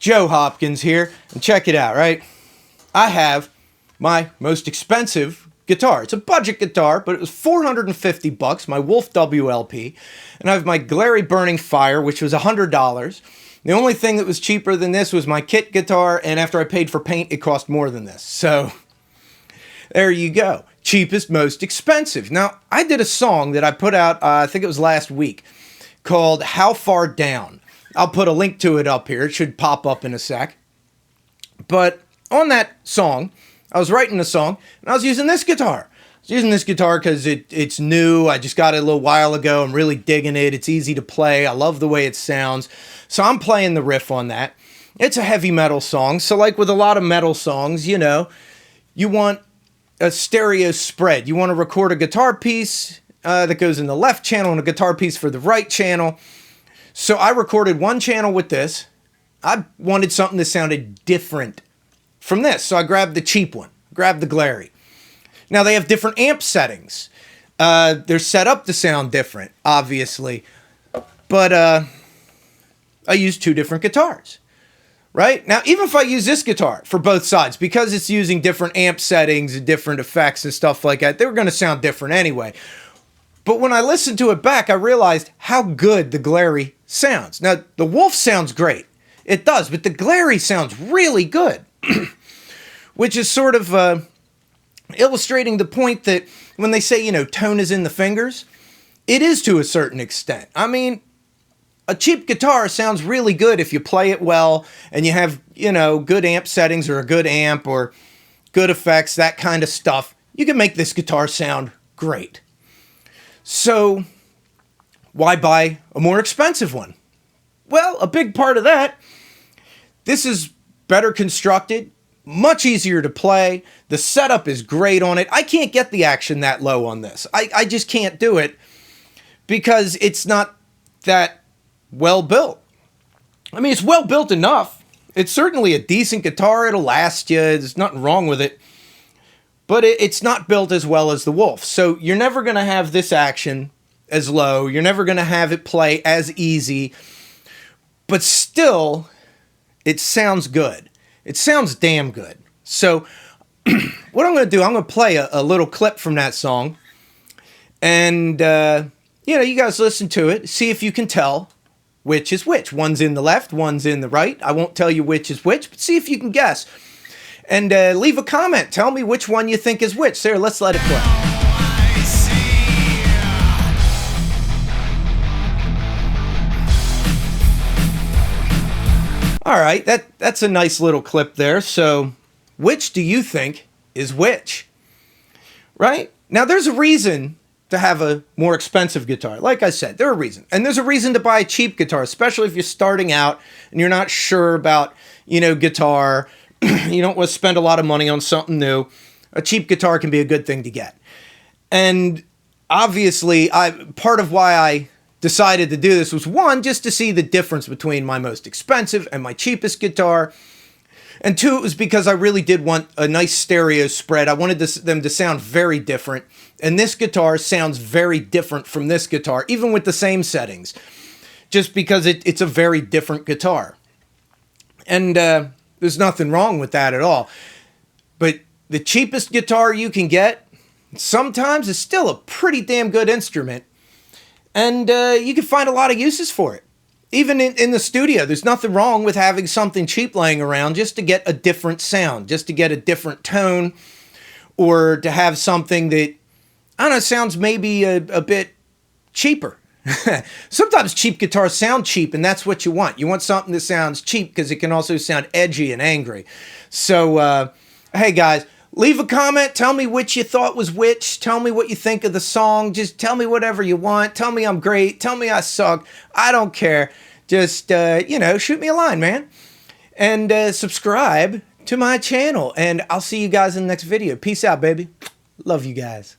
Joe Hopkins here, and check it out, right? I have my most expensive guitar. It's a budget guitar, but it was 450 bucks, my Wolf WLP, and I have my Glarry Burning Fire, which was $100. The only thing that was cheaper than this was my kit guitar, and after I paid for paint, it cost more than this. So, there you go. Cheapest, most expensive. Now, I did a song that I put out, I think it was last week, called How Far Down. I'll put a link to it up here. It should pop up in a sec. But on that song, I was writing a song, and I was using this guitar. I was using this guitar because it's new. I just got it a little while ago. I'm really digging it. It's easy to play. I love the way it sounds. So I'm playing the riff on that. It's a heavy metal song. So like with a lot of metal songs, you know, you want a stereo spread. You want to record a guitar piece that goes in the left channel and a guitar piece for the right channel. So I recorded one channel with this. I wanted something that sounded different from this. So I grabbed the cheap one, grabbed the Glarry. Now they have different amp settings. They're set up to sound different, obviously. But I used two different guitars. Right? Now, even if I use this guitar for both sides, because it's using different amp settings and different effects and stuff like that, they were going to sound different anyway. But when I listened to it back, I realized how good the Glarry sounds. Now, the Wolf sounds great. It does, but the Glarry sounds really good. Which is sort of illustrating the point that when they say, you know, tone is in the fingers, it is to a certain extent. I mean, a cheap guitar sounds really good if you play it well and you have, you know, good amp settings or a good amp or good effects, that kind of stuff. You can make this guitar sound great. So, why buy a more expensive one? Well, a big part of that, this is better constructed, much easier to play. The setup is great on it. I can't get the action that low on this. I just can't do it because it's not that well built. I mean, it's well built enough. It's certainly a decent guitar. It'll last you. There's nothing wrong with it. But it's not built as well as the Wolf. So you're never going to have this action as low. You're never going to have it play as easy. But still, it sounds good. It sounds damn good. So what I'm going to do, I'm going to play a little clip from that song. And, you know, you guys listen to it. See if you can tell which is which. One's in the left, one's in the right. I won't tell you which is which, but see if you can guess. And leave a comment. Tell me which one you think is which. Sarah, let's let it play. All right, that's a nice little clip there. So, which do you think is which? Right? Now, there's a reason to have a more expensive guitar. Like I said, there's a reason. And there's a reason to buy a cheap guitar, especially if you're starting out and you're not sure about, you know, guitar. You don't want to spend a lot of money on something new. A cheap guitar can be a good thing to get. And obviously, part of why I decided to do this was, one, just to see the difference between my most expensive and my cheapest guitar. And two, it was because I really did want a nice stereo spread. I wanted them to sound very different. And this guitar sounds very different from this guitar, even with the same settings. Just because it's a very different guitar. And there's nothing wrong with that at all. But the cheapest guitar you can get, sometimes is still a pretty damn good instrument. And you can find a lot of uses for it. Even in the studio, there's nothing wrong with having something cheap laying around just to get a different sound, just to get a different tone, or to have something that, I don't know, sounds maybe a bit cheaper. Sometimes cheap guitars sound cheap, and that's what you want. You want something that sounds cheap because it can also sound edgy and angry. So, hey guys, leave a comment. Tell me which you thought was which. Tell me what you think of the song. Just tell me whatever you want. Tell me I'm great. Tell me I suck. I don't care. Just, you know, shoot me a line, man. And subscribe to my channel. And I'll see you guys in the next video. Peace out, baby. Love you guys.